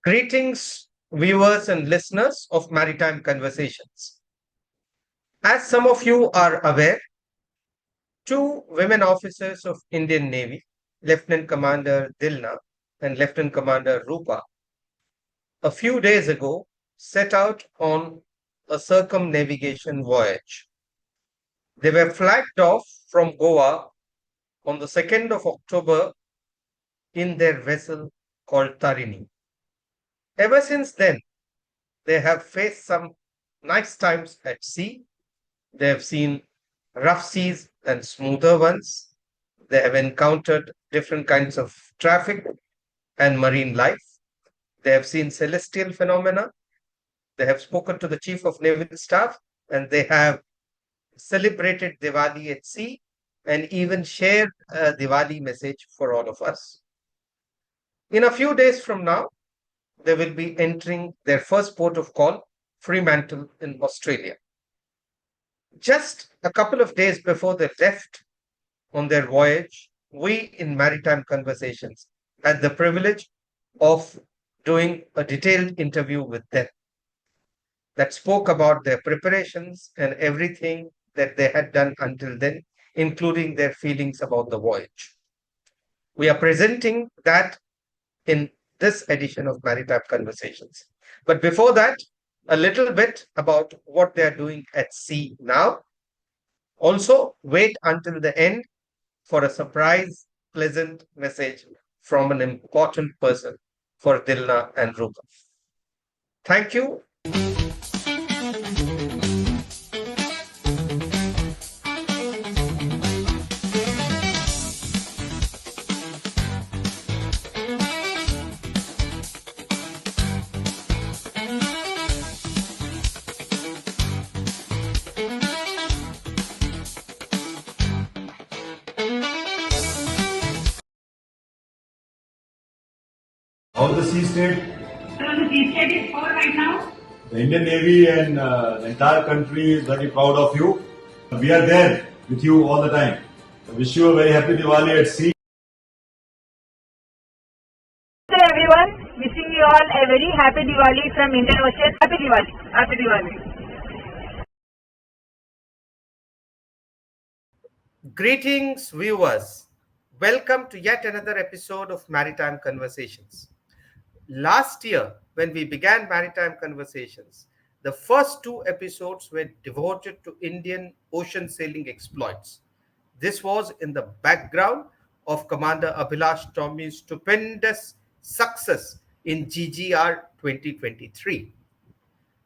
Greetings, viewers and listeners of Maritime Conversations. As some of you are aware, two women officers of Indian Navy, Lieutenant Commander Dilna and Lieutenant Commander Roopa, a few days ago set out on a circumnavigation voyage. They were flagged off from Goa on the 2nd of October in their vessel called Tarini. Ever since then, they have faced some nice times at sea. They have seen rough seas and smoother ones. They have encountered different kinds of traffic and marine life. They have seen celestial phenomena. They have spoken to the Chief of Naval Staff and they have celebrated Diwali at sea and even shared a Diwali message for all of us. In a few days from now, they will be entering their first port of call, Freemantle in Australia. Just a couple of days before they left on their voyage, we in Maritime Conversations had the privilege of doing a detailed interview with them that spoke about their preparations and everything that they had done until then, including their feelings about the voyage. We are presenting that in this edition of Maritime Conversations. But before that, a little bit about what they are doing at sea now. Also, wait until the end for a surprise, pleasant message from an important person for Dilna and Roopa. Thank you. How the sea state? So the sea state is full right now. The Indian Navy and the entire country is very proud of you. We are there with you all the time. I wish you a very happy Diwali at sea. Hello everyone, wishing you all a very happy Diwali from Indian Ocean. Happy Diwali. Happy Diwali. Greetings, viewers. Welcome to yet another episode of Maritime Conversations. Last year, when we began Maritime Conversations, the first two episodes were devoted to Indian ocean sailing exploits. This was in the background of Commander Abhilash Tommy's stupendous success in GGR 2023.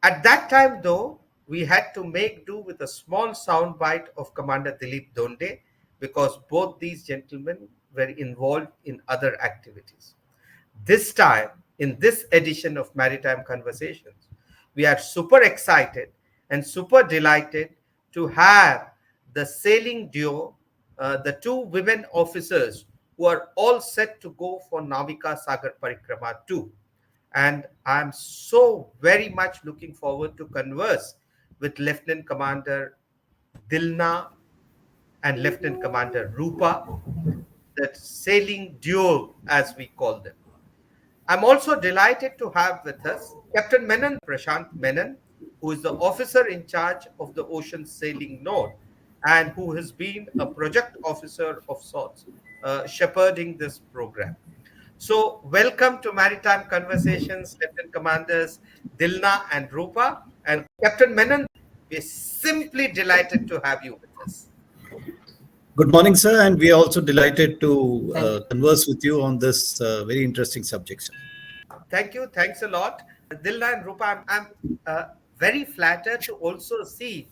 At that time, though, we had to make do with a small soundbite of Commander Dilip Donde because both these gentlemen were involved in other activities. This time, in this edition of Maritime Conversations, we are super excited and super delighted to have the sailing duo, the two women officers who are all set to go for Navika Sagar Parikrama II. And I'm so very much looking forward to converse with Lieutenant Commander Dilna and Lieutenant Commander Roopa, that sailing duo as we call them. I'm also delighted to have with us Captain Prashant Menon, who is the officer in charge of the Ocean Sailing Node and who has been a project officer of sorts, shepherding this program. So, welcome to Maritime Conversations, Lieutenant Commanders Dilna and Roopa. And Captain Menon, we're simply delighted to have you with us. Good morning, sir, and we are also delighted to converse with you on this very interesting subject, sir. Thank you. Thanks a lot. Dilna and Roopa, I'm very flattered to also see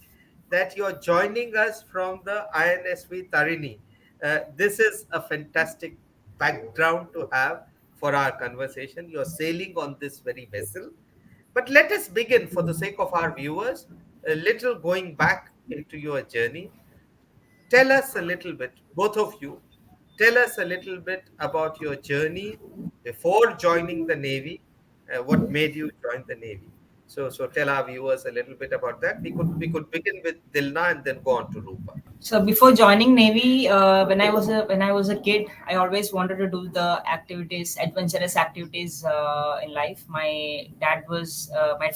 that you're joining us from the INSV Tarini. This is a fantastic background to have for our conversation. You're sailing on this very vessel. But let us begin, for the sake of our viewers, a little going back into your journey. Tell us a little bit, both of you, tell us a little bit about your journey before joining the Navy, what made you join the Navy. So tell our viewers a little bit about that. We could begin with Dilna and then go on to Roopa. So before joining Navy, when I was a kid, I always wanted to do the activities, adventurous activities in life. My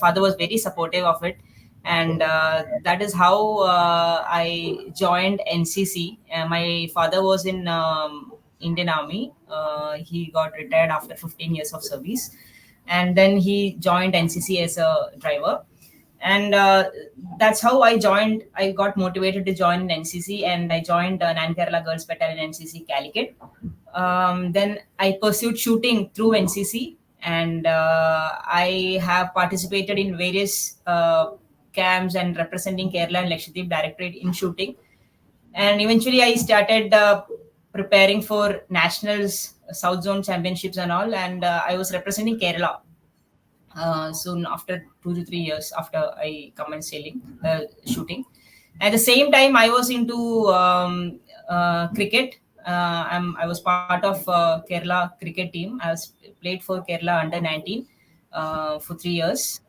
father was very supportive of it, and that is how I joined NCC. My father was in Indian Army. He got retired after 15 years of service, and then he joined NCC as a driver, and that's how I got motivated to join NCC, and I joined Nan Kerala Girls Battalion NCC Calicut. Then I pursued shooting through NCC, and I have participated in various camps and representing Kerala and Lakshadweep Directorate in shooting. And eventually I started preparing for nationals, South Zone Championships and all, and I was representing Kerala soon after 2 to 3 years after I commenced shooting. At the same time, I was into cricket. I was part of Kerala cricket team. I was played for Kerala under 19 for 3 years.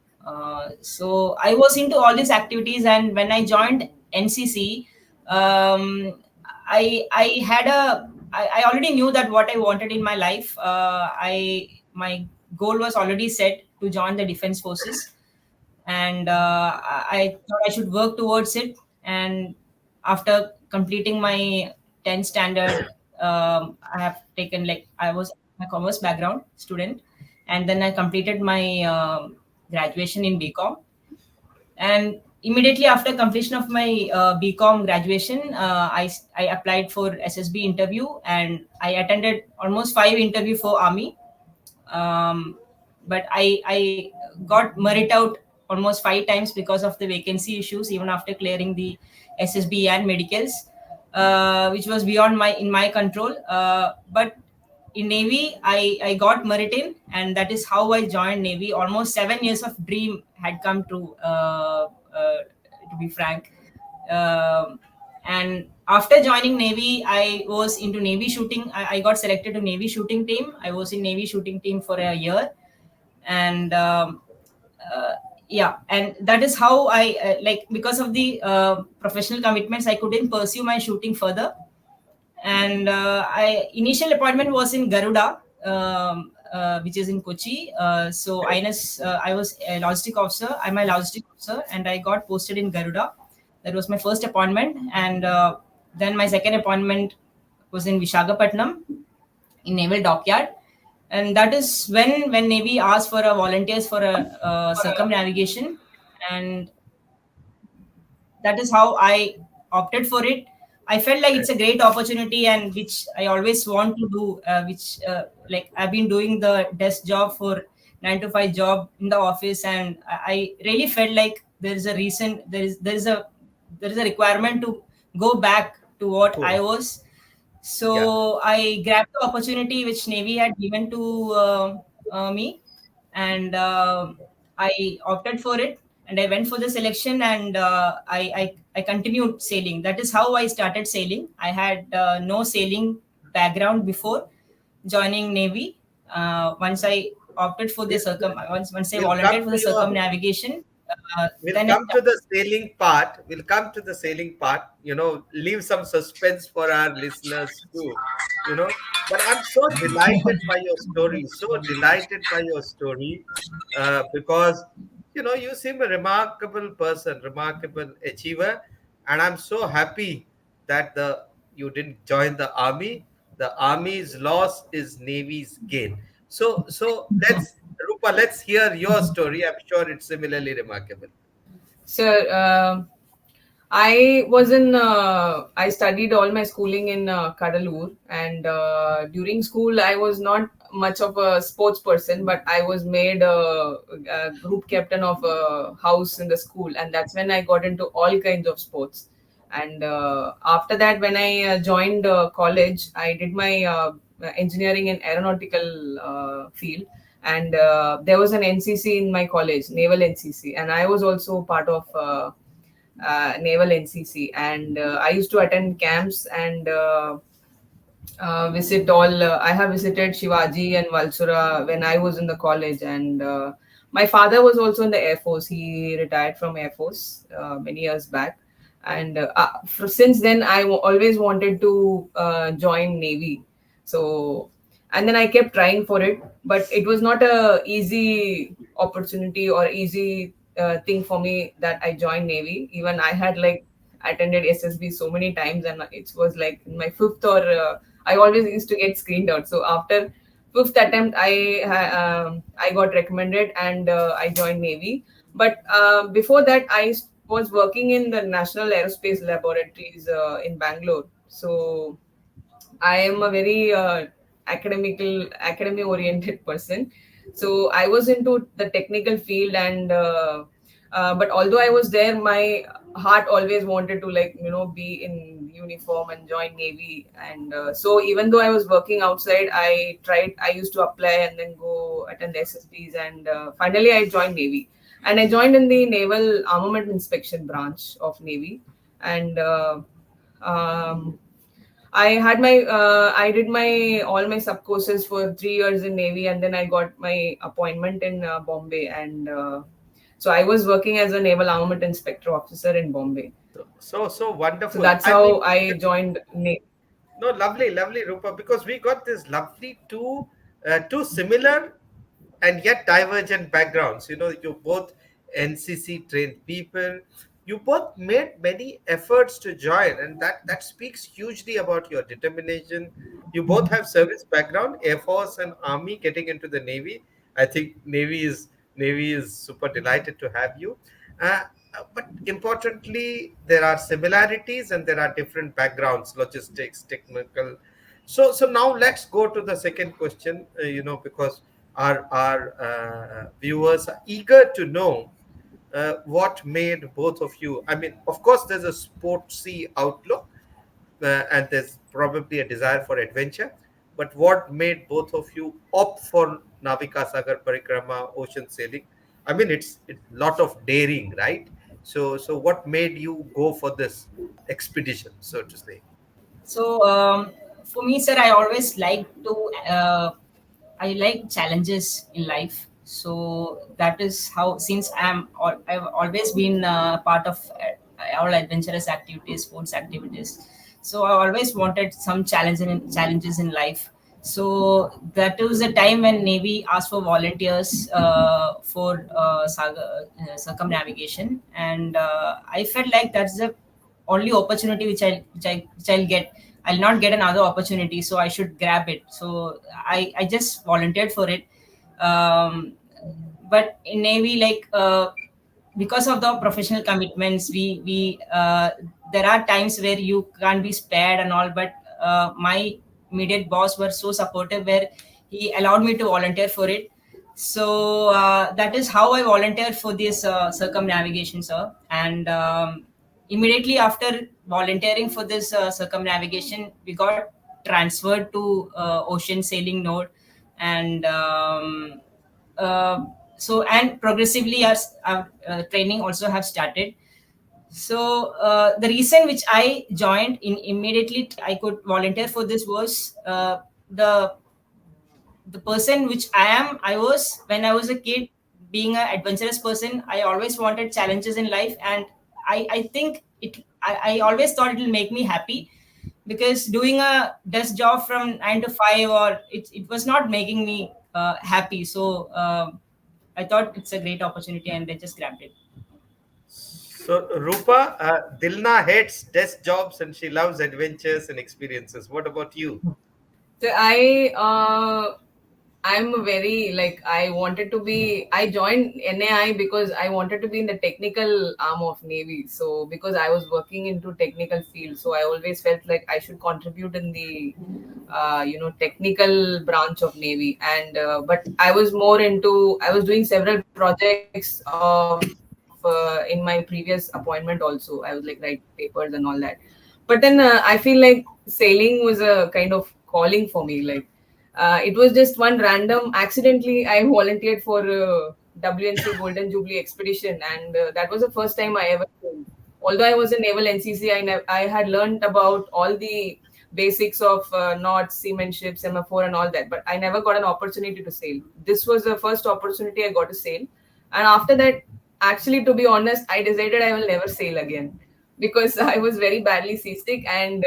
So I was into all these activities, and when I joined NCC, I already knew that what I wanted in my life. My goal was already set to join the defense forces, and I thought I should work towards it. And after completing my 10th standard, I have taken, I was a commerce background student, and then I completed my graduation in BCom. And immediately after completion of my BCom graduation, I applied for SSB interview, and I attended almost 5 interview for Army. But I got merit out almost 5 times because of the vacancy issues, even after clearing the SSB and medicals, which was beyond my control. But in Navy, I got merit in, and that is how I joined Navy. Almost 7 years of dream had come true, to be frank. And after joining Navy, I was into Navy shooting. I got selected to Navy shooting team. I was in Navy shooting team for a year, and and that is how I because of the professional commitments, I couldn't pursue my shooting further. And initial appointment was in Garuda, which is in Kochi. So I was a logistic officer. I'm a logistic officer, and I got posted in Garuda. That was my first appointment, and then my second appointment was in Visakhapatnam, in Naval Dockyard. And that is when Navy asked for a volunteers for a circumnavigation, and that is how I opted for it. I felt like it's a great opportunity, and which I always want to do. I've been doing the desk job for 9 to 5 job in the office, and I really felt like there is a requirement to go back to what I was. So I grabbed the opportunity which Navy had given to me, and I opted for it, and I went for the selection, and I continued sailing. That is how I started sailing. I had no sailing background before joining Navy. Once I opted for the once I volunteered for the circumnavigation. We'll come to the sailing part. Leave some suspense for our listeners too. But I'm so delighted by your story. Because you seem a remarkable person, remarkable achiever, and I'm so happy that you didn't join the army. The army's loss is Navy's gain. So Roopa, let's hear your story. I'm sure it's similarly remarkable. Sir, I studied all my schooling in Kadalur, and during school I was not much of a sports person, but I was made a group captain of a house in the school, and that's when I got into all kinds of sports. And after that, when I joined college, I did my engineering in aeronautical field, and there was an NCC in my college, Naval NCC, and I was also part of Naval NCC, and I used to attend camps and visit all. I have visited Shivaji and Valsura when I was in the college, and My father was also in the Air Force. He retired from Air Force many years back. And since then, always wanted to join Navy. So, and then I kept trying for it, but it was not a easy opportunity or easy thing for me that I joined Navy. Even I had like attended SSB so many times, and it was like in my fifth or I always used to get screened out. So after fifth attempt, I got recommended and I joined Navy. But before that, I was working in the National Aerospace Laboratories in Bangalore. So I am a very academy oriented person. So I was into the technical field, and but although I was there, my heart always wanted to be in uniform and join Navy. And so even though I was working outside, I used to apply and then go attend the SSBs, and finally I joined Navy. And I joined in the Naval Armament Inspection branch of Navy. And um, I did all my sub courses for 3 years in Navy, and then I got my appointment in Bombay. And so I was working as a Naval Armament Inspector Officer in Bombay. So So wonderful. that's I mean, how I joined Navy. no, lovely, Rupa, because we got this lovely two similar and yet divergent backgrounds. You both NCC trained people. You both made many efforts to join, and that speaks hugely about your determination. You both have service background, Air Force and Army, getting into the Navy. I think Navy is super delighted to have you. Uh, but importantly, there are similarities and there are different backgrounds, logistics, technical. So now let's go to the second question. Because our viewers are eager to know what made both of you. I mean, of course, there's a sportsy outlook, and there's probably a desire for adventure. But what made both of you opt for Navika Sagar Parikrama ocean sailing? I mean, it's a lot of daring, right? So what made you go for this expedition, so to say? So for me, sir, I always like to I like challenges in life. So that is how, since I've always been part of all adventurous activities, sports activities. So I always wanted some challenges in life. So that was a time when Navy asked for volunteers for circumnavigation, and I felt like that's the only opportunity which I'll get. I'll not get another opportunity, so I should grab it. So I just volunteered for it. Um, but in Navy, like because of the professional commitments, we there are times where you can't be spared and all. But my immediate boss were so supportive, where he allowed me to volunteer for it. So that is how I volunteered for this circumnavigation, sir. And immediately after volunteering for this circumnavigation, we got transferred to ocean sailing node. And and progressively our training also have started. So the reason which I joined in immediately I could volunteer for this was the person which I was when I was a kid. Being an adventurous person, I always wanted challenges in life, and I think I always thought it will make me happy, because doing a desk job from 9 to 5, or it was not making me happy. So I thought it's a great opportunity, and I just grabbed it. So, Rupa, Dilna hates desk jobs and she loves adventures and experiences. What about you? So I'm very I wanted to be. I joined NAI because I wanted to be in the technical arm of Navy. So because I was working into technical field, so I always felt like I should contribute in the technical branch of Navy. And but I was more into. I was doing several projects of in my previous appointment also. I was write papers and all that. But then I feel like sailing was a kind of calling for me. It was just one random accidentally I volunteered for WNC Golden Jubilee Expedition, and that was the first time I ever sailed. Although I was a naval NCC, I had learned about all the basics of knots, seamanship, semaphore, and all that, but I never got an opportunity to sail. This was the first opportunity I got to sail, And after that, actually, to be honest, I decided I will never sail again because I was very badly seasick. And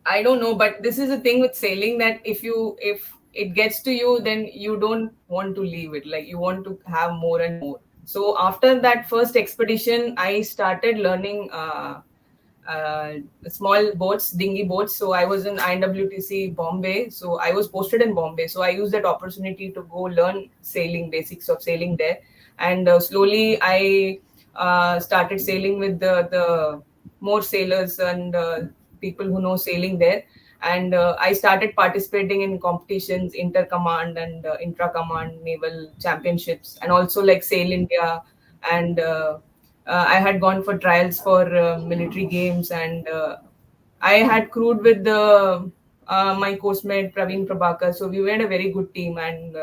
I don't know, but this is the thing with sailing, that if it gets to you, then you don't want to leave it. Like, you want to have more and more. So after that first expedition, I started learning uh, small boats, dinghy boats. So I was in INWTC Bombay. So I was posted in Bombay. So I used that opportunity to go learn sailing, basics of sailing there. And slowly I started sailing with the more sailors and people who know sailing there. And I started participating in competitions, inter-command and intra-command naval championships, and also like Sail India. And I had gone for trials for military games, and I had crewed with my course mate Praveen Prabhakar. So we were a very good team, and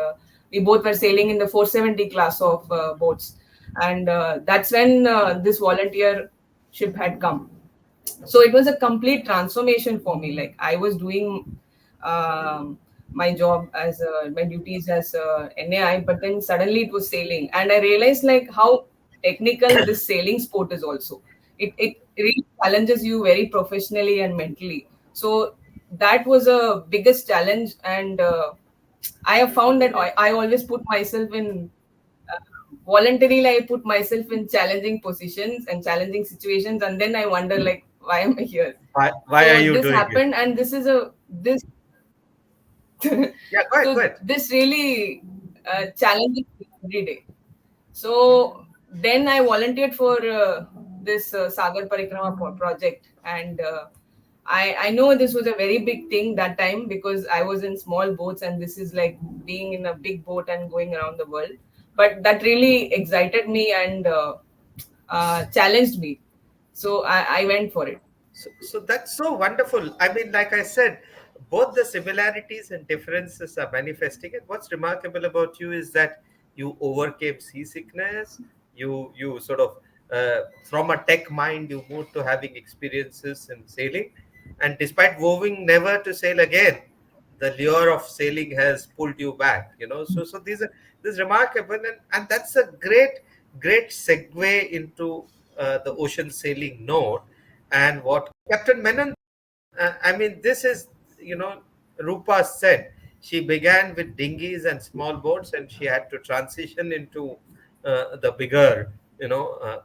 we both were sailing in the 470 class of boats. And that's when this volunteership had come. So it was a complete transformation for me. Like, I was doing my job as my duties as NAI, but then suddenly it was sailing, and I realized like how technical this sailing sport is. Also, it really challenges you very professionally and mentally. So that was a biggest challenge. And I have found that I always put myself in voluntarily, I put myself in challenging positions and challenging situations, and then I wonder like, why am I here? Why are So you this doing it? happened, and this is a this Yeah, go ahead, go so ahead. this really challenges me every day. So then I volunteered for this Sagar Parikrama project, and I know this was a very big thing that time because I was in small boats, and this is like being in a big boat and going around the world. But that really excited me and challenged me, so I went for it. So that's so wonderful. I mean, like I said, both the similarities and differences are manifesting. And what's remarkable about you is that you overcame seasickness. You sort of from a tech mind, you moved to having experiences in sailing, and despite vowing never to sail again, the lure of sailing has pulled you back. So this is remarkable, and that's a great segue into the ocean sailing note and what Captain Menon, I mean, this is, Roopa said she began with dinghies and small boats and she had to transition into the bigger,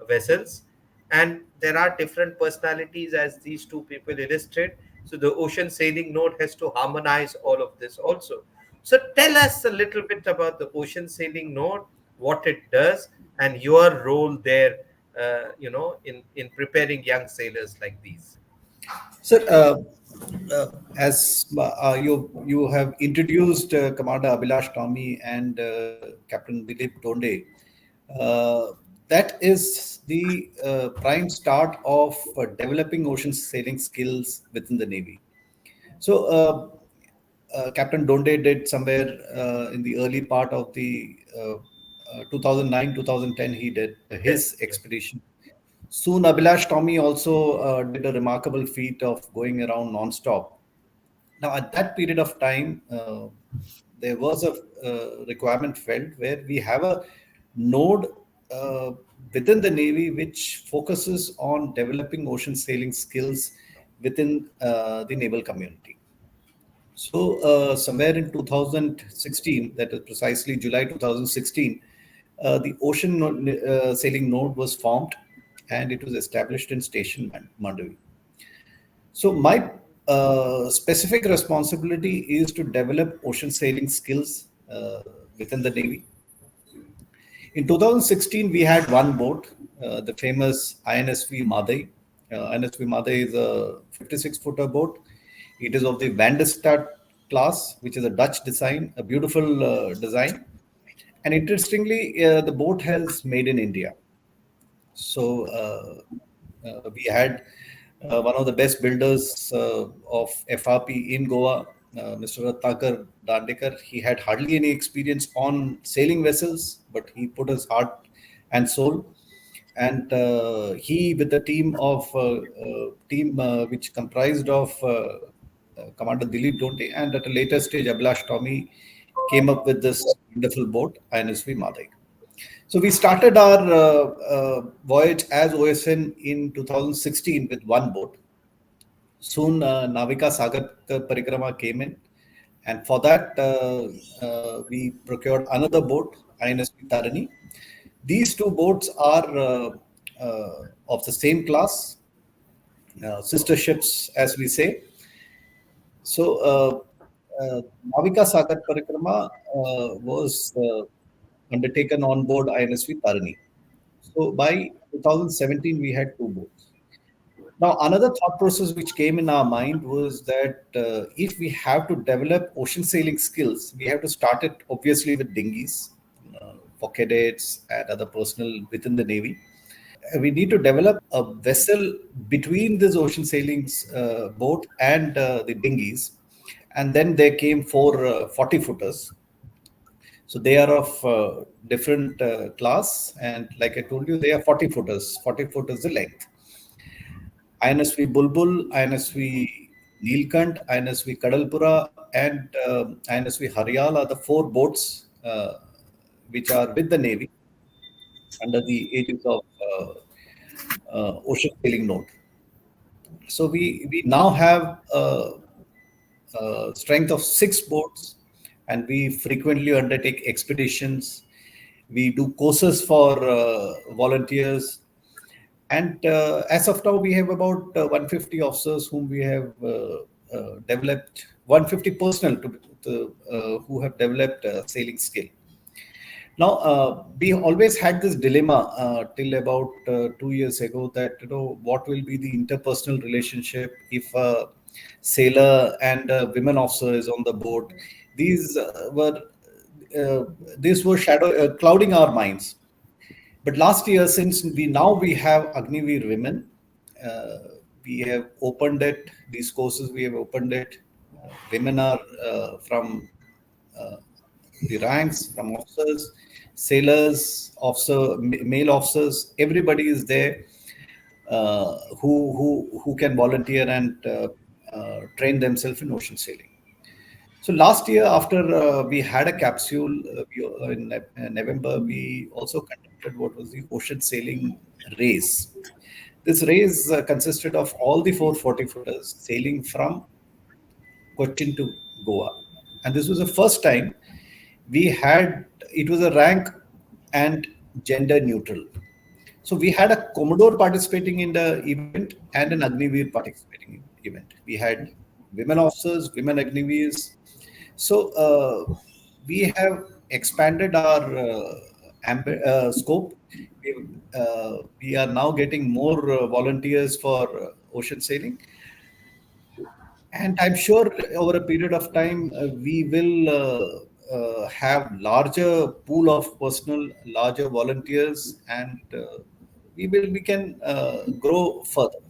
vessels. And there are different personalities as these two people illustrate. So the ocean sailing note has to harmonize all of this also. So tell us a little bit about the ocean sailing note, what it does, and your role there, in preparing young sailors like these. Sir, as you have introduced Commander Abhilash Tommy and Captain Dilip Tonde, that is the prime start of developing ocean sailing skills within the Navy. So, Captain Donde did somewhere in the early part of the 2009 2010, he did his Yes, yes. expedition. Soon, Abhilash Tommy also did a remarkable feat of going around non-stop. Now, at that period of time, there was a requirement felt where we have a node uh, within the Navy which focuses on developing ocean sailing skills within the naval community. So, somewhere in 2016, that is precisely July 2016, the ocean sailing node was formed and it was established in Station Mandavi. So, my specific responsibility is to develop ocean sailing skills within the Navy. In 2016, we had one boat, the famous INSV Madai. INSV Madai is a 56-footer boat. It is of the Vandestad class, which is a Dutch design, a beautiful design. And interestingly, the boat has made in India. So we had one of the best builders of FRP in Goa, Mr. Ratnakar Dandekar. He had hardly any experience on sailing vessels, but he put his heart and soul. And he, with a team which comprised of Commander Dilip Donte, and at a later stage, Abhilash Tommy came up with this wonderful boat, INSV Madai. So we started our voyage as OSN in 2016 with one boat. Soon Navika Sagar Parikrama came in, and for that we procured another boat, INSP Tarini. These two boats are of the same class, sister ships, as we say. So, Navika Sagar Parikrama was undertaken on board INSV Tarini. So, by 2017, we had two boats. Now, another thought process which came in our mind was that if we have to develop ocean sailing skills, we have to start it obviously with dinghies for cadets and other personnel within the Navy. We need to develop a vessel between this ocean sailings boat and the dinghies. And then there came four 40 footers. So they are of different class. And like I told you, they are 40 footers. 40 footers the length. INSV Bulbul, INSV Neelkant, INSV Kadalpura, and INSV Haryal are the four boats which are with the Navy under the aegis of ocean sailing note. So we now have a strength of 6 boats, and we frequently undertake expeditions. We do courses for volunteers, and as of now, we have about 150 officers whom we have developed, 150 personnel who have developed sailing skill. Now, we always had this dilemma till about 2 years ago that what will be the interpersonal relationship if a sailor and a women officer is on the boat. These were clouding our minds. But last year, since we have Agniveer women, uh, we have opened it. These courses we have opened it. Women are from uh, the ranks, from officers, sailors, male officers. Everybody is there who can volunteer and train themselves in ocean sailing. So last year, after we had a capsule in November, we also conducted what was the ocean sailing race. This race consisted of all the 440 footers sailing from Cochin to Goa, and this was the first time we had. It was a rank and gender neutral. So we had a Commodore participating in the event and an Agniveer participating in the event. We had women officers, women Agniveers. So we have expanded our scope. We are now getting more volunteers for ocean sailing. And I'm sure over a period of time, we will have larger pool of personnel, larger volunteers, and we can grow further.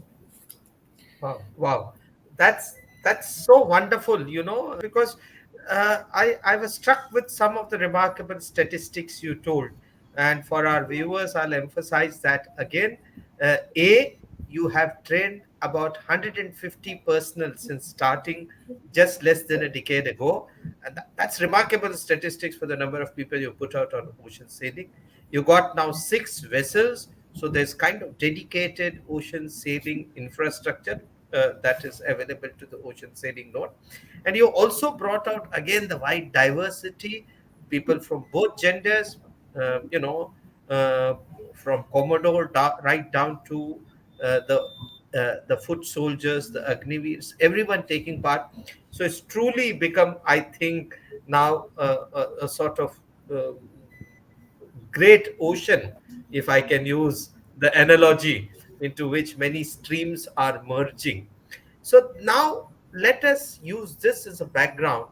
Wow, wow, that's so wonderful, because I was struck with some of the remarkable statistics you told, and for our viewers, I'll emphasize that again. You have trained about 150 personnel since starting just less than a decade ago, and that's remarkable statistics for the number of people you put out on ocean sailing. You got now 6 vessels, so there's kind of dedicated ocean sailing infrastructure that is available to the ocean sailing node. And you also brought out again the wide diversity, people from both genders, uh, you know, uh, from Commodore right down to the foot soldiers, the Agniveers, everyone taking part. So it's truly become, I think, now a sort of uh, great ocean, if I can use the analogy, into which many streams are merging. So now let us use this as a background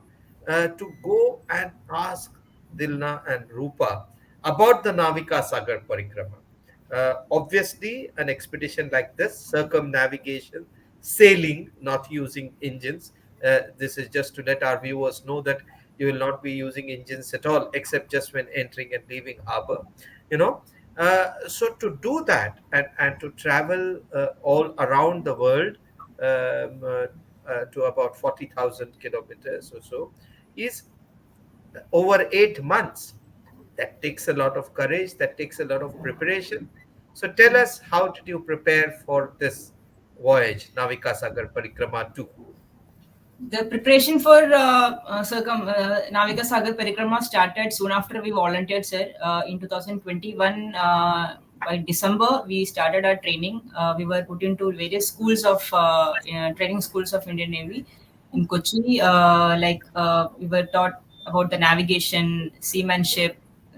to go and ask Dilna and Roopa about the Navika Sagar Parikrama. Obviously, an expedition like this, circumnavigation, sailing, not using engines. This is just to let our viewers know that you will not be using engines at all, except just when entering and leaving harbor. You know, so to do that and to travel all around the world to about 40,000 kilometers or so is over 8 months. That takes a lot of courage, that takes a lot of preparation. So tell us, how did you prepare for this voyage, Navika Sagar Parikrama II? The preparation for Navika Sagar Parikrama started soon after we volunteered, sir. In 2021, by December, we started our training. We were put into various schools of training schools of Indian Navy in Kochi. We were taught about the navigation, seamanship,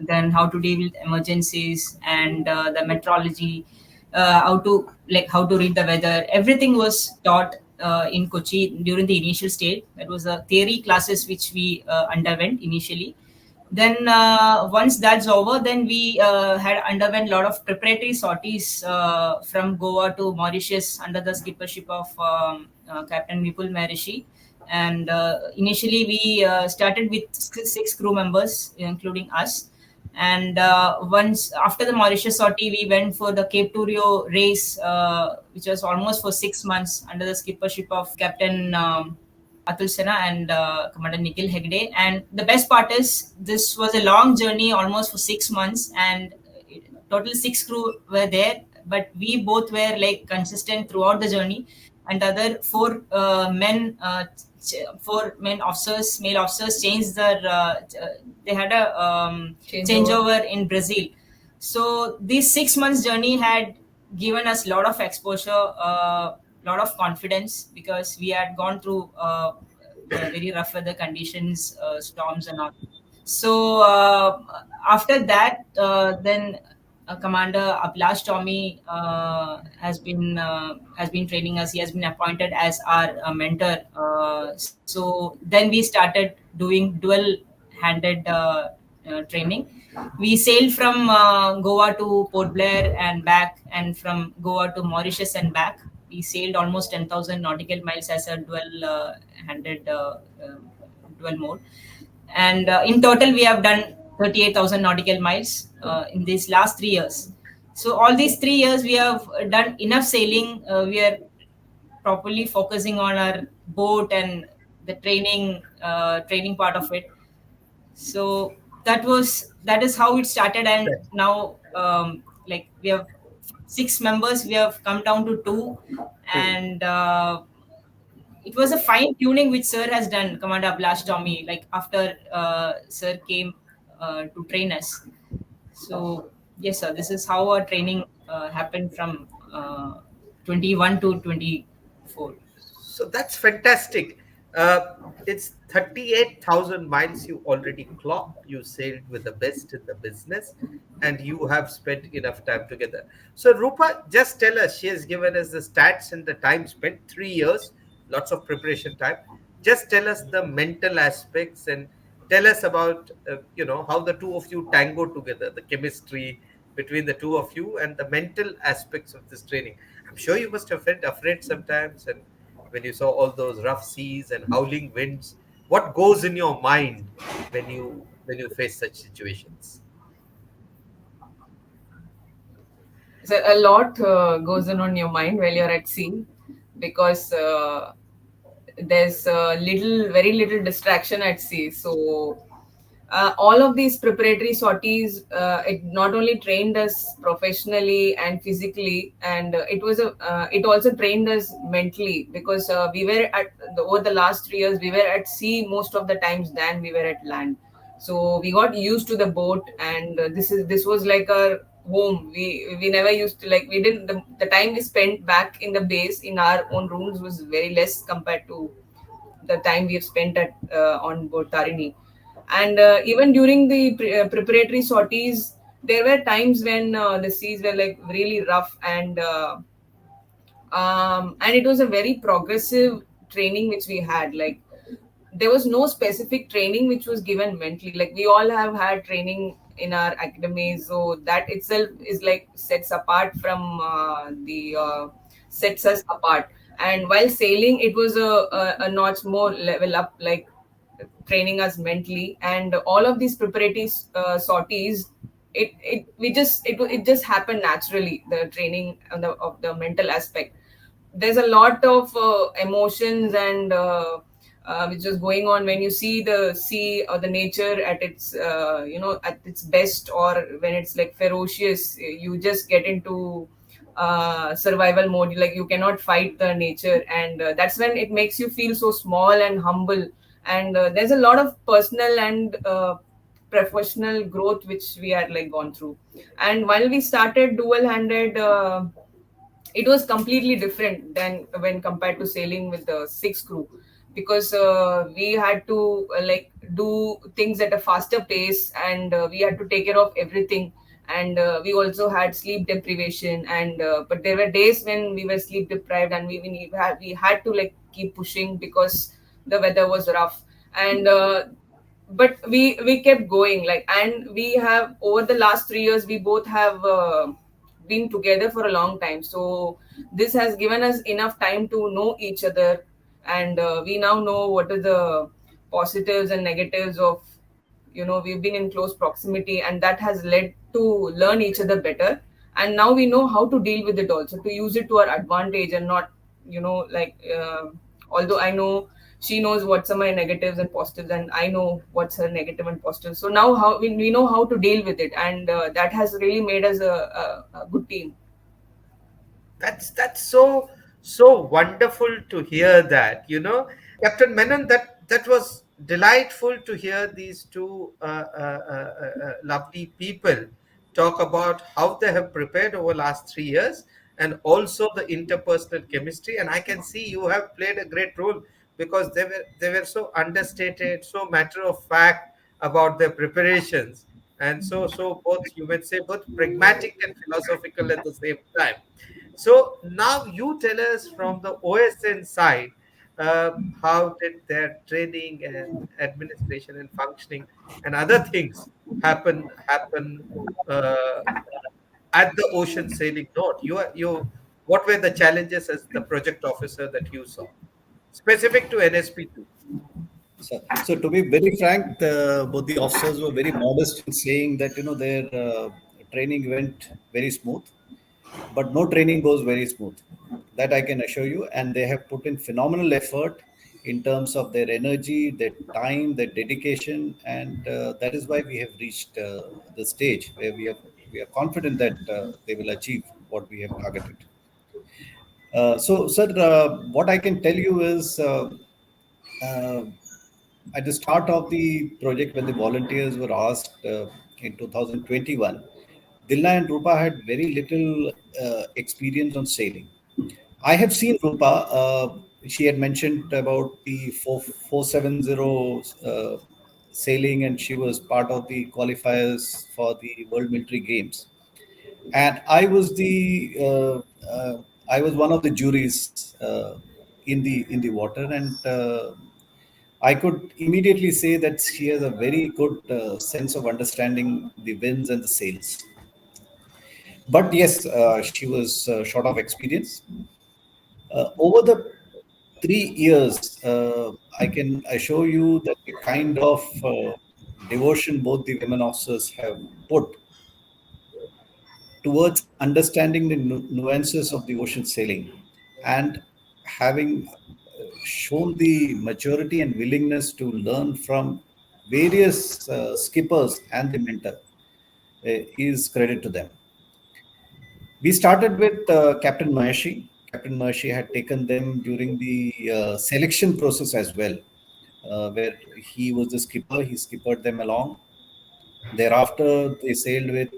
then how to deal with emergencies, and the meteorology, how to read the weather. Everything was taught in Kochi during the initial stage. That was a theory classes which we underwent initially. Then once that's over, then we had underwent a lot of preparatory sorties from Goa to Mauritius under the skippership of Captain Vipul Maharishi. And initially we started with six crew members, including us. And once after the Mauritius sortie, we went for the Cape Turio race, which was almost for 6 months under the skippership of Captain Atul Sena and Commander Nikhil Hegde. And the best part is this was a long journey, almost for 6 months, and total 6 crew were there. But we both were like consistent throughout the journey, and the other 4 men. 4 men officers, male officers, changed their. They had a changeover in Brazil. So this 6 months journey had given us a lot of exposure, lot of confidence, because we had gone through very rough weather conditions, storms and all. So after that, then Commander Abhilash Tommy has been training us. He has been appointed as our mentor. So then we started doing dual-handed training. We sailed from Goa to Port Blair and back, and from Goa to Mauritius and back. We sailed almost 10,000 nautical miles as a dual-handed dual mode. And in total, we have done 38,000 nautical miles in these last 3 years. So all these 3 years, we have done enough sailing. We are properly focusing on our boat and the training part of it. So that is how it started. And now, we have 6 members. We have come down to 2, and it was a fine tuning which Sir has done, Commander Abhilash Tommy, like after Sir came to train us. So yes, sir, this is how our training happened from 21 to 24. So that's fantastic. It's 38,000 miles you already clocked. You sailed with the best in the business, and you have spent enough time together. So Roopa, just tell us, she has given us the stats and the time spent, 3 years, lots of preparation time. Just tell us the mental aspects, and tell us about, how the two of you tango together, the chemistry between the two of you and the mental aspects of this training. I'm sure you must have felt afraid sometimes, and when you saw all those rough seas and howling winds, what goes in your mind when you face such situations? So a lot goes on your mind while you're at sea, because there's very little distraction at sea. So all of these preparatory sorties, it not only trained us professionally and physically, and it also trained us mentally, because we were over the last 3 years, we were at sea most of the times than we were at land. So we got used to the boat, and this was like our home. We never used to, we didn't, the time we spent back in the base in our own rooms was very less compared to the time we have spent at on board Tarini. And even during the preparatory sorties, there were times when the seas were really rough, and it was a very progressive training which we had. There was no specific training which was given mentally. We all have had training in our academies, so that itself is sets apart from sets us apart. And while sailing, it was a notch more level up, training us mentally. And all of these preparatory sorties, it just happened naturally, the training of the mental aspect. There's a lot of emotions and which was going on when you see the sea or the nature at its at its best, or when it's like ferocious, you just get into survival mode. Like you cannot fight the nature, and that's when it makes you feel so small and humble. And there's a lot of personal and professional growth which we had like gone through. And while we started dual handed, it was completely different than when compared to sailing with the six crew, because we had to like do things at a faster pace, and we had to take care of everything. And we also had sleep deprivation, and but there were days when we were sleep deprived, and we had to like keep pushing because the weather was rough. And but we kept going, like, and we have, over the last 3 years, we both have been together for a long time, so this has given us enough time to know each other. And we now know what are the positives and negatives of, we've been in close proximity, and that has led to learn each other better. And now we know how to deal with it, also to use it to our advantage, and not, although I know she knows what's are my negatives and positives, and I know what's her negative and positive. So now how we know how to deal with it, and that has really made us a good team. That's so wonderful to hear that, Captain Menon. That was delightful to hear these two lovely people talk about how they have prepared over last 3 years, and also the interpersonal chemistry. And I can see you have played a great role, because they were so understated, so matter of fact about their preparations, and so both, you would say, both pragmatic and philosophical at the same time. So now you tell us from the OSN side, how did their training and administration and functioning and other things happen uh, at the ocean sailing note? What were the challenges as the project officer that you saw, specific to NSP2? So to be very frank, both the officers were very modest in saying that their training went very smooth, but no training goes very smooth. That I can assure you, and they have put in phenomenal effort in terms of their energy, their time, their dedication, and that is why we have reached the stage where we are confident that they will achieve what we have targeted. So, sir, what I can tell you is. Uh, at the start of the project, when the volunteers were asked in 2021, Dilna and Roopa had very little experience on sailing. I have seen Roopa. She had mentioned about the 470 sailing, and she was part of the qualifiers for the World Military Games. And I was one of the juries in the water, and I could immediately say that she has a very good sense of understanding the winds and the sails. But yes, she was short of experience. Over the 3 years, I can assure you that the kind of devotion both the women officers have put towards understanding the nuances of the ocean sailing, and having shown the maturity and willingness to learn from various skippers and the mentor, is credit to them. We started with Captain Maheshi. Captain Maheshi had taken them during the selection process as well, where he was the skipper. He skippered them along. Thereafter, they sailed with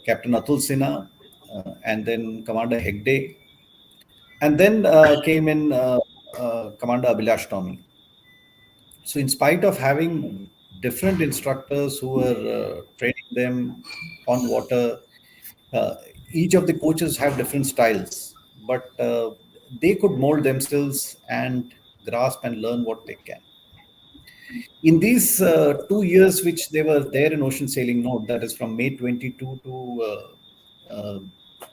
Captain Atul Sinha, and then Commander Hegde, and then came in Commander Abhilash Tommy. So, in spite of having different instructors who were training them on water, uh, each of the coaches have different styles, but they could mold themselves and grasp and learn what they can. In these 2 years which they were there in Ocean Sailing Note, that is from May 22 to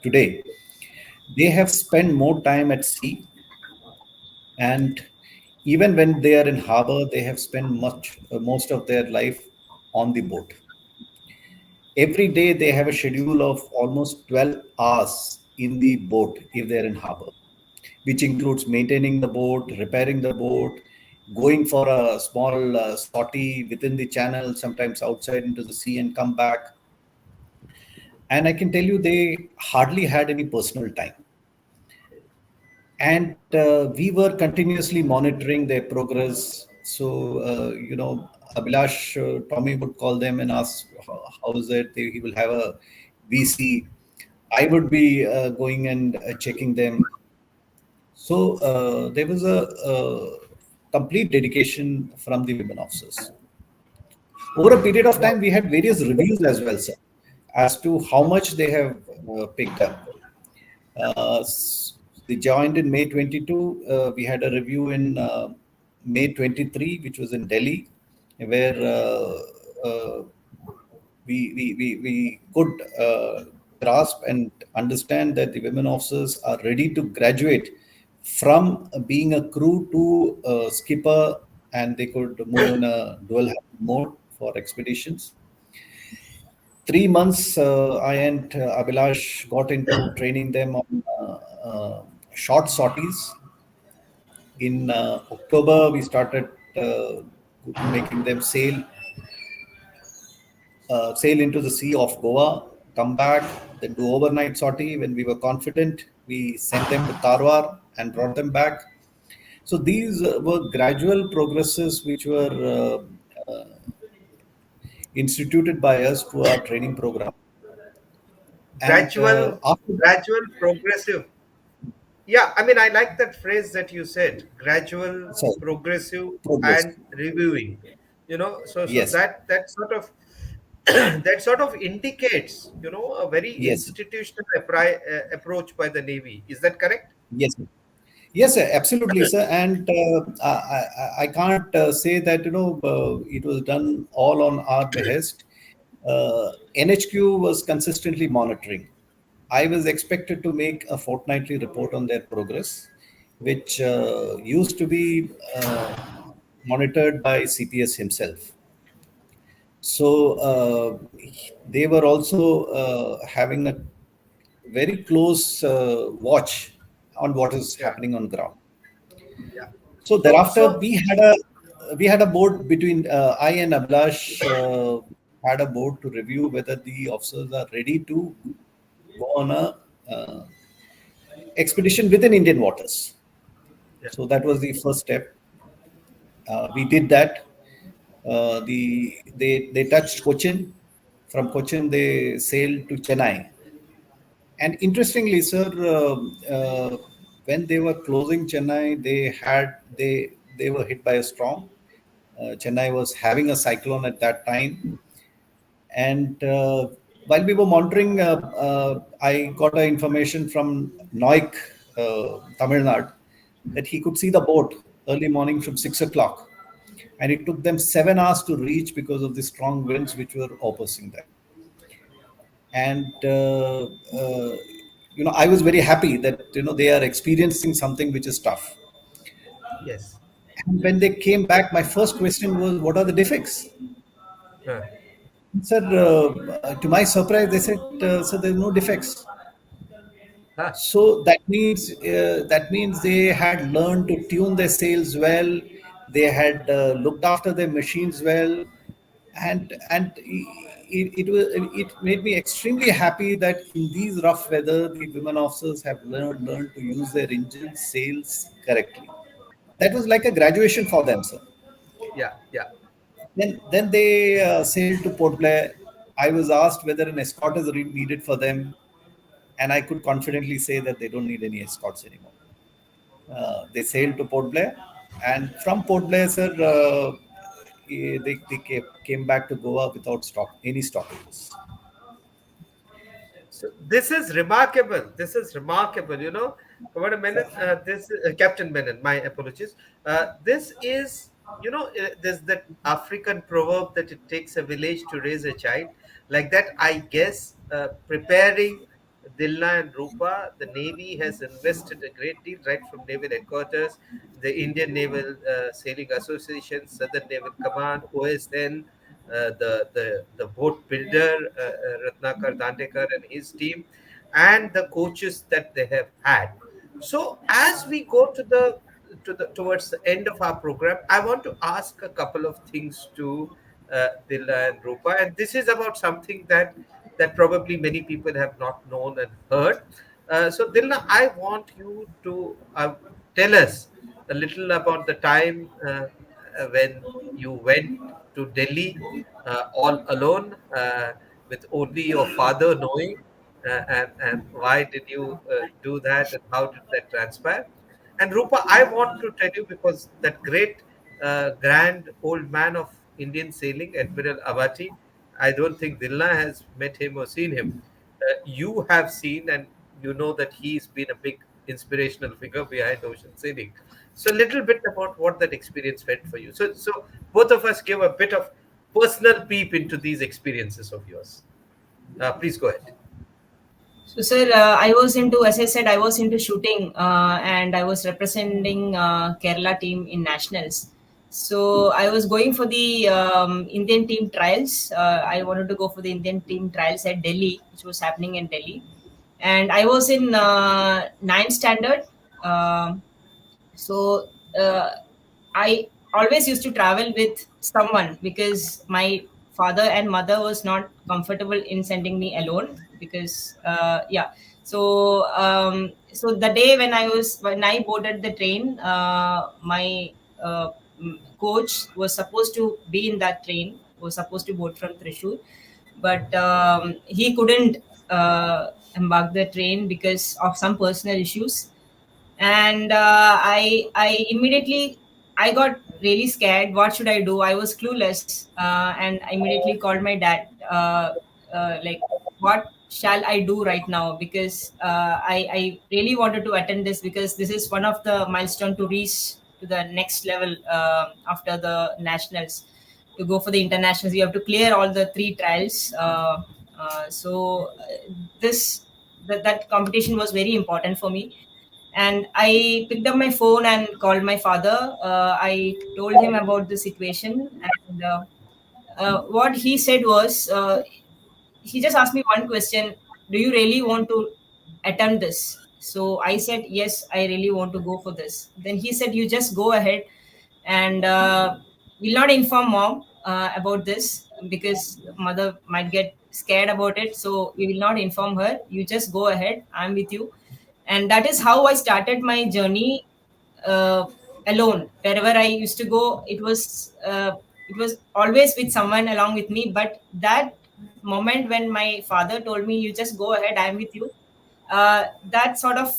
today, they have spent more time at sea, and even when they are in harbor, they have spent most of their life on the boat. Every day they have a schedule of almost 12 hours in the boat if they're in harbor, which includes maintaining the boat, repairing the boat, going for a small sortie within the channel, sometimes outside into the sea and come back. And I can tell you, they hardly had any personal time. And we were continuously monitoring their progress. So, Abhilash, Tommy would call them and ask, how is it? He will have a VC. I would be going and checking them. So there was a complete dedication from the women officers. Over a period of time, we had various reviews as well, sir, as to how much they have picked up. They joined in May 22. We had a review in May 23, which was in Delhi, where we could grasp and understand that the women officers are ready to graduate from being a crew to a skipper, and they could move in a dual mode for expeditions. 3 months, I and Abhilash got into training them on short sorties. In October, we started making them sail into the sea of Goa, come back, then do overnight sortie. When we were confident, we sent them to Tarwar and brought them back. So these were gradual progresses which were instituted by us to our training program. And Gradual, progressive. Yeah, I mean, I like that phrase that you said, gradual, so progressive, progress. and reviewing. So Yes, that sort of that sort of indicates, a very yes, institutional approach by the Navy. Is that correct? yes. Yes, sir, absolutely, sir. And I can't say that it was done all on our behest. NHQ was consistently monitoring. I was expected to make a fortnightly report on their progress, which used to be monitored by CPS himself. So they were also having a very close watch on what is Yeah, happening on ground. yeah. So So, thereafter, so we had a board between I and Abhilash had a board to review whether the officers are ready to go on a uh, expedition within Indian waters. yeah, So that was the first step. We did that. They touched Cochin. From Cochin, they sailed to Chennai. And interestingly, sir, when they were closing Chennai, they were hit by a storm. Chennai was having a cyclone at that time, and while we were monitoring, I got information from Noik, Tamil Nadu, that he could see the boat early morning from 6 o'clock, and it took them 7 hours to reach because of the strong winds which were opposing them. And I was very happy that they are experiencing something which is tough. yes. And when they came back, my first question was, "What are the defects?" Uh, Sir, to my surprise, they said, "Sir, there's no defects." huh, So that means they had learned to tune their sails well. They had looked after their machines well, and it made me extremely happy that in these rough weather, the women officers have learned to use their engines, sails correctly. That was like a graduation for them, sir. yeah, yeah. Then they sailed to Port Blair. I was asked whether an escort is needed for them, and I could confidently say that they don't need any escorts anymore. They sailed to Port Blair, and from Port Blair, sir, they came back to Goa without any stoppages. So this is remarkable. This is remarkable. Commander Menon, this Captain Menon. My apologies. This is, there's that African proverb that it takes a village to raise a child. Like that, I guess, preparing Dilna and Roopa, the Navy has invested a great deal, right from Naval Headquarters, the Indian Naval Sailing Association, Southern Naval Command, OSN, the boat builder Ratnakar Dandekar and his team, and the coaches that they have had. So as we go to the towards the end of our program, I want to ask a couple of things to Dilna and Roopa, and this is about something that probably many people have not known and heard. So, Dilna, I want you to tell us a little about the time when you went to Delhi all alone, with only your father knowing, and why did you do that, and how did that transpire? And Rupa, I want to tell you, because that great grand old man of Indian sailing, Admiral Avati, I don't think Dilna has met him or seen him. You have seen, and you know that he's been a big inspirational figure behind ocean sailing. So, a little bit about what that experience felt for you. So both of us give a bit of personal peep into these experiences of yours. Please go ahead. So, sir, I was into, as I said, I was into shooting, and I was representing Kerala team in nationals. So I was going for the Indian team trials. I wanted to go for the Indian team trials at Delhi, which was happening in Delhi, and I was in ninth standard. So I always used to travel with someone because my father and mother was not comfortable in sending me alone because yeah. So so the day when I boarded the train, my coach was supposed to be in that train, was supposed to board from Thrissur, but he couldn't embark the train because of some personal issues. And I immediately, I got really scared. What should I do? I was clueless, and I immediately called my dad, like, what shall I do right now? Because I really wanted to attend this, because this is one of the milestone to reach to the next level after the nationals. To go for the internationals, you have to clear all the three trials. So this that competition was very important for me, and I picked up my phone and called my father. I told him about the situation, and what he said was, he just asked me one question: "Do you really want to attempt this?" So I said, "Yes, I really want to go for this." Then he said, "You just go ahead, and we'll not inform mom about this because mother might get scared about it. So we will not inform her. You just go ahead. I'm with you." And that is how I started my journey uh, alone. Wherever I used to go, it was always with someone along with me. But that moment when my father told me, "You just go ahead, I'm with you," that sort of,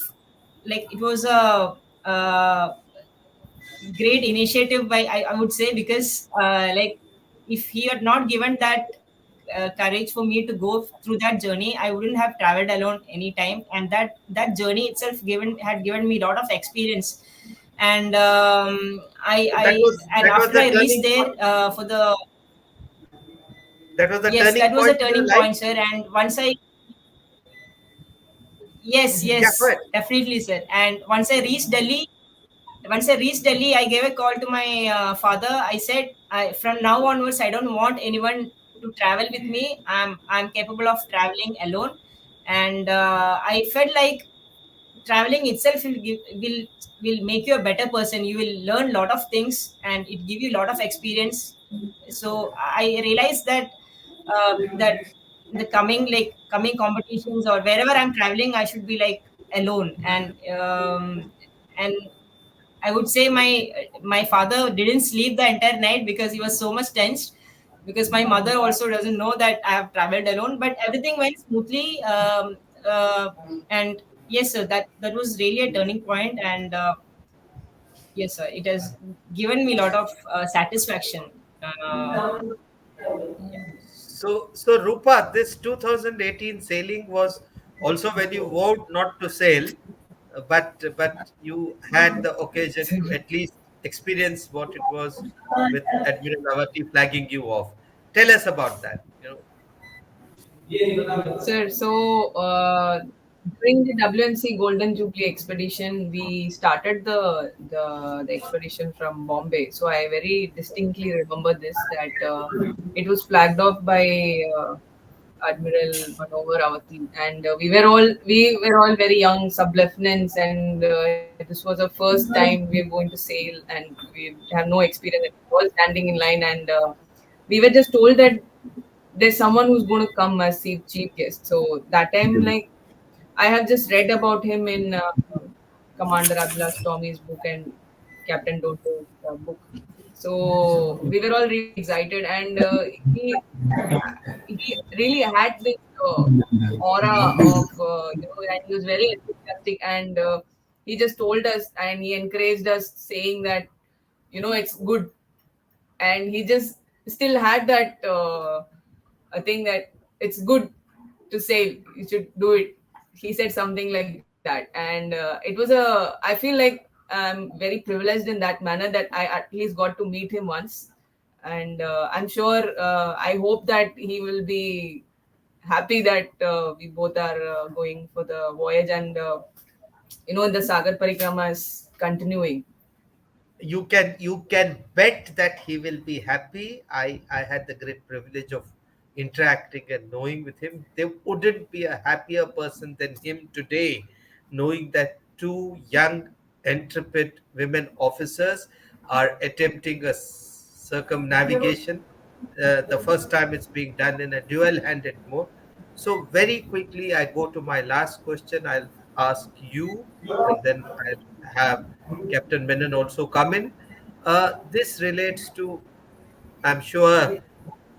like, it was a great initiative by, I would say, because like, if he had not given that courage for me to go through that journey, I wouldn't have traveled alone anytime. And that journey itself had given me a lot of experience. And That was and that was after the I reached turning there point. for the, That was the yes, turning that was a point in your turning life. point, sir. And once I, yes, Yeah, go yes, ahead. definitely, sir. And once I reached Delhi, I gave a call to my father. I said, from now onwards, I don't want anyone to travel with me. I'm capable of traveling alone, and I felt like traveling itself will make you a better person. You will learn a lot of things, and it give you a lot of experience. So I realized that that the coming competitions or wherever I'm traveling, I should be like alone. And I would say my father didn't sleep the entire night because he was so much tensed. Because my mother also doesn't know that I have traveled alone, but everything went smoothly. And yes, sir, that was really a turning point, and yes, sir, it has given me a lot of satisfaction. Yeah. So Rupa, this 2018 sailing was also when you vowed not to sail, but you had the occasion to at least experience what it was with Admiral Avati flagging you off. Tell us about that. Sir, so during the WNC Golden Jubilee expedition, we started the expedition from Bombay. So I very distinctly remember this, that it was flagged off by Admiral Manohar Avati, and we were all very young sub lieutenants, and this was the first time we were going to sail, and we have no experience. We were all standing in line, and we were just told that there's someone who's going to come as chief guest. So that time, like, I have just read about him in Commander Abhilash Tommy's book and Captain Doto's book. So we were all really excited, and he really had this aura of and he was very enthusiastic, and he just told us and he encouraged us, saying that it's good, and he just still had that a thing that it's good to say, you should do it. He said something like that, and I feel like I'm very privileged in that manner, that I at least got to meet him once, and I'm sure, I hope that he will be happy that we both are going for the voyage, and the Sagar Parikrama is continuing. You can bet that he will be happy. I had the great privilege of interacting and knowing with him. There wouldn't be a happier person than him today, knowing that two young intrepid women officers are attempting a circumnavigation. The first time it's being done in a dual-handed mode. So very quickly, I go to my last question. I'll ask you, and then I'll have Captain Menon also come in. This relates to, I'm sure,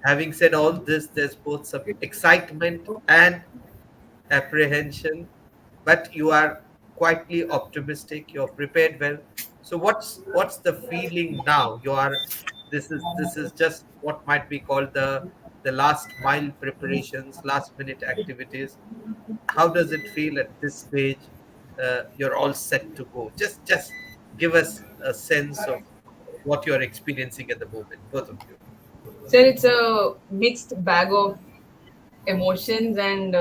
having said all this, there's both some excitement and apprehension, but you are quietly optimistic. You're prepared well. So what's the feeling now? This is just what might be called the last mile preparations, last minute activities. How does it feel at this stage? You're all set to go. Just give us a sense of what you're experiencing at the moment, both of you. So it's a mixed bag of emotions, and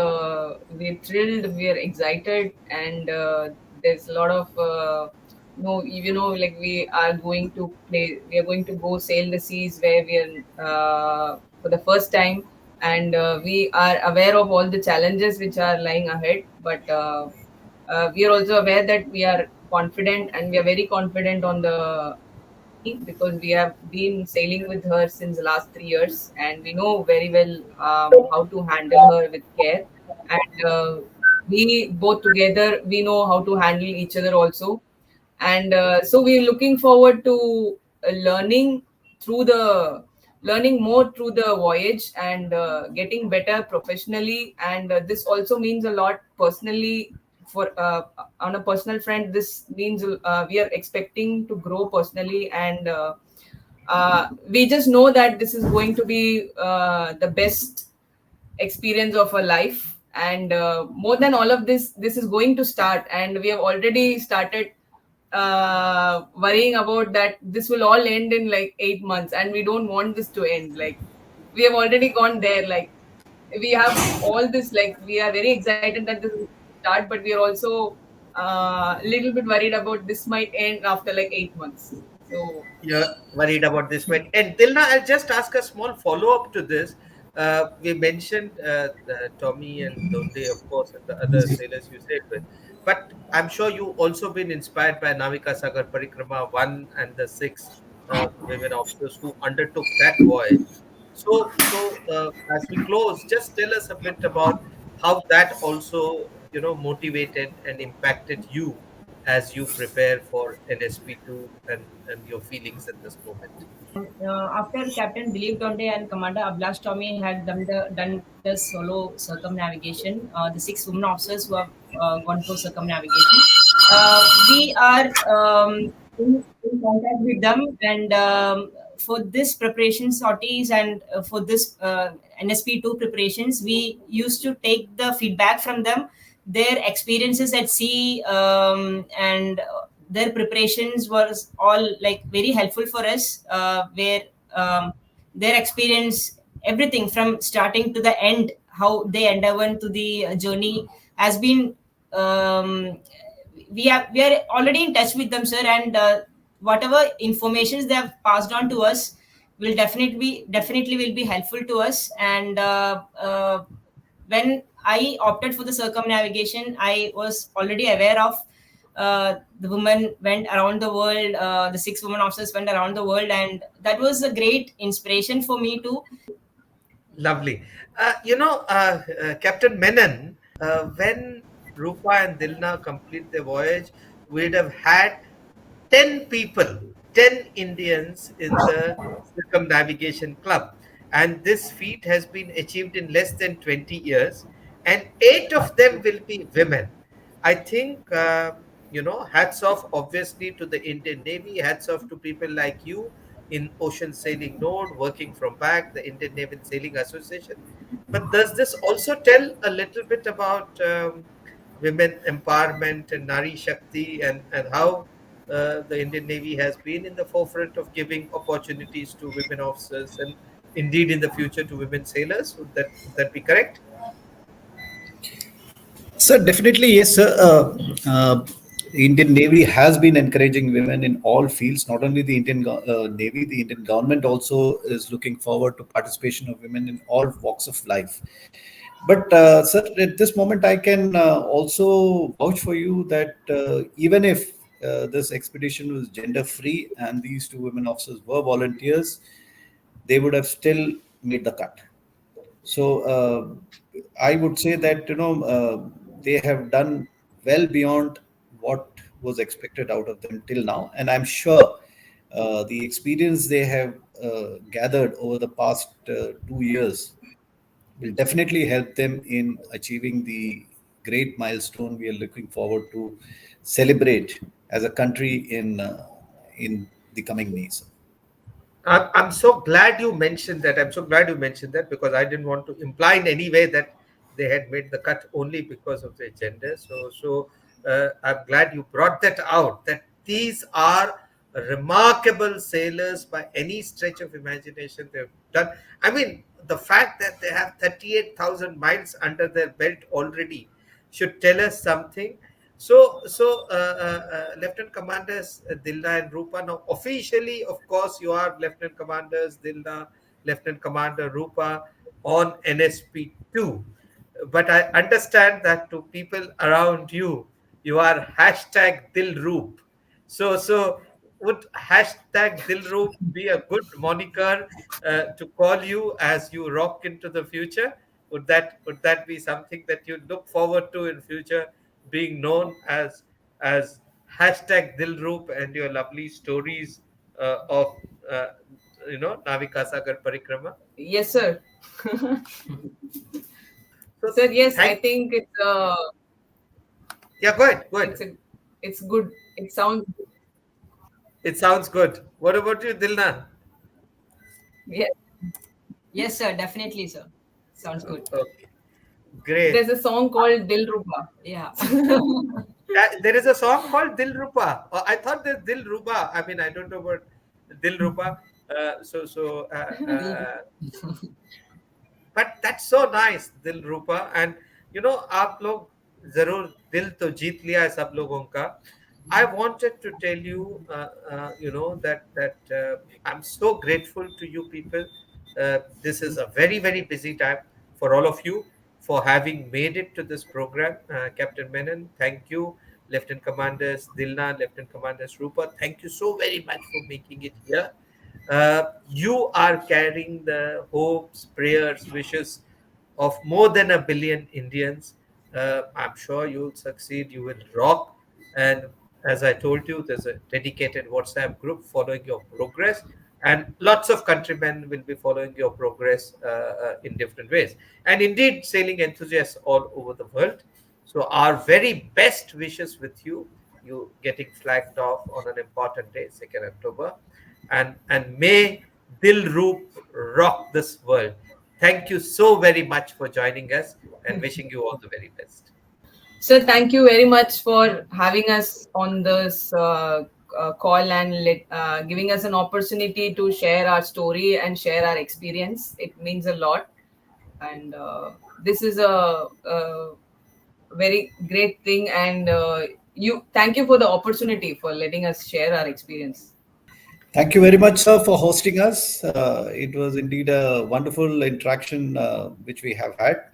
we're thrilled, we're excited, and there's a lot of like we are going to go sail the seas where we are for the first time, and we are aware of all the challenges which are lying ahead, but we are also aware that we are confident, and we are very confident on the because we have been sailing with her since the last 3 years, and we know very well how to handle her with care, and we both together, we know how to handle each other also, and so we're looking forward to learning learning more through the voyage, and getting better professionally, and this also means a lot personally. For on a personal front, this means we are expecting to grow personally, and we just know that this is going to be the best experience of our life, and more than all of this is going to start, and we have already started worrying about that this will all end in like 8 months, and we don't want this to end. Like, we have already gone there. Like, we have all this, like, we are very excited that this will start, but we are also a little bit worried about this might end after like 8 months. So You're worried about this, but and Dilna, I'll just ask a small follow-up to this. We mentioned Tommy and Donde, of course, and the other sailors you said with, but I'm sure you also been inspired by Navika Sagar Parikrama I and the six women officers who undertook that voyage. So as we close, just tell us a bit about how that also, motivated and impacted you as you prepare for NSP2, and your feelings at this moment. After Captain Dilip Donde and Commander Abhilash Tommy had done the solo circumnavigation, the six women officers who have gone through circumnavigation, we are in contact with them, and for this preparation sorties, and for this NSP2 preparations, we used to take the feedback from them, their experiences at sea, and their preparations was all like very helpful for us, where their experience, everything from starting to the end, how they underwent to the journey has been, we are already in touch with them, sir, and whatever informations they have passed on to us will definitely will be helpful to us, and when I opted for the circumnavigation, I was already aware of the women went around the world. The 6 women officers went around the world, and that was a great inspiration for me to. Lovely. Captain Menon, when Roopa and Dilna complete their voyage, we'd have had 10 people, 10 Indians in the Circumnavigation Club. And this feat has been achieved in less than 20 years, and 8 of them will be women. I think, hats off obviously to the Indian Navy, hats off to people like you in Ocean Sailing Node, working from back, the Indian Naval Sailing Association. But does this also tell a little bit about women empowerment and Nari Shakti, and how the Indian Navy has been in the forefront of giving opportunities to women officers and indeed in the future to women sailors? Would that be correct? Sir, definitely, yes, sir. Indian Navy has been encouraging women in all fields. Not only the Indian Navy, the Indian government also is looking forward to participation of women in all walks of life. But, sir, at this moment, I can also vouch for you that even if this expedition was gender-free and these 2 women officers were volunteers, they would have still made the cut. So I would say that they have done well beyond what was expected out of them till now, and I'm sure the experience they have gathered over the past 2 years will definitely help them in achieving the great milestone we are looking forward to celebrate as a country in the coming days. I'm so glad you mentioned that. I'm so glad you mentioned that, because I didn't want to imply in any way that they had made the cut only because of their gender. So I'm glad you brought that out, that these are remarkable sailors by any stretch of imagination they've done. I mean, the fact that they have 38,000 miles under their belt already should tell us something. So, Lieutenant Commanders Dilna and Roopa, now officially, of course, you are Lieutenant Commanders Dilna, Lieutenant Commander Roopa on NSP2. But I understand that to people around you, you are hashtag Dilroop. So would hashtag Dilroop be a good moniker to call you as you rock into the future? Would that be something that you look forward to in future, being known as hashtag Dilroop and your lovely stories of Navika Sagar Parikrama? Yes, sir. So Sir, yes, I thank think yeah, go ahead, go ahead. it's good. It sounds good. It sounds good. What about you, Dilna? Yes. Yes, sir, definitely, sir. Sounds good. Okay, great. There's a song called Dil Ruba. Yeah. There is a song called Dil Rupa. I thought there's Dil Ruba. I mean, I don't know about Dil Rupa. But that's so nice, Dil Rupa. And आप लोग जरूर दिल तो जीत लिया है सब लोगों का. I wanted to tell you, that I'm so grateful to you people. This is a very, very busy time for all of you for having made it to this program. Captain Menon, thank you. Lieutenant Commanders Dilna, Lieutenant Commanders Roopa, thank you so very much for making it here. You are carrying the hopes, prayers, wishes of more than 1 billion Indians. I'm sure you'll succeed. You will rock. And as I told you, there's a dedicated WhatsApp group following your progress, and lots of countrymen will be following your progress in different ways. And indeed, sailing enthusiasts all over the world. So our very best wishes with you. You getting flagged off on an important day, 2nd October. And may Dilroop rock this world. Thank you so very much for joining us, and wishing you all the very best. Sir, thank you very much for having us on this call and giving us an opportunity to share our story and share our experience. It means a lot. And this is a very great thing. And thank you for the opportunity for letting us share our experience. Thank you very much, sir, for hosting us. It was indeed a wonderful interaction which we have had.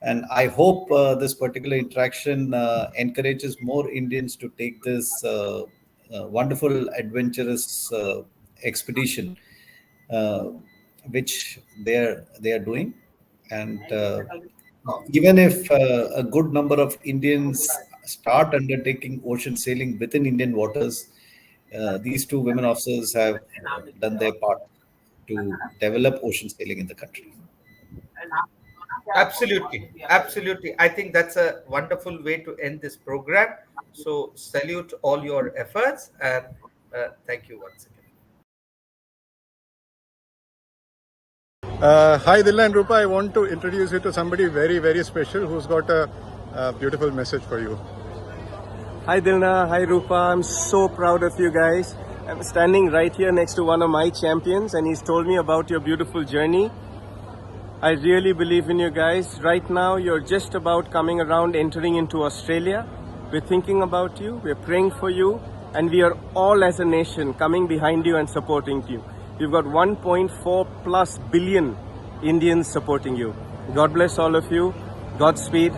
And I hope this particular interaction encourages more Indians to take this wonderful, adventurous expedition, which they are doing. And even if a good number of Indians start undertaking ocean sailing within Indian waters, these two women officers have done their part to develop ocean sailing in the country. Absolutely, absolutely. I think that's a wonderful way to end this program. So salute all your efforts, and thank you once again. Hi Dilna and Roopa, I want to introduce you to somebody very, very special who's got a beautiful message for you. Hi Dilna, hi Roopa, I'm so proud of you guys. I'm standing right here next to one of my champions and he's told me about your beautiful journey. I really believe in you guys. Right now you're just about coming around, entering into Australia. We're thinking about you, we're praying for you, and we are all as a nation coming behind you and supporting you. You've got 1.4 plus billion Indians supporting you. God bless all of you. Godspeed,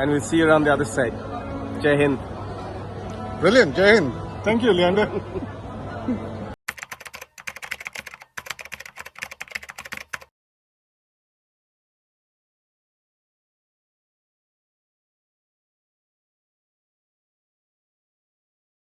and we'll see you around the other side. Jai Hind. Brilliant, Jai Hind. Thank you, Leander.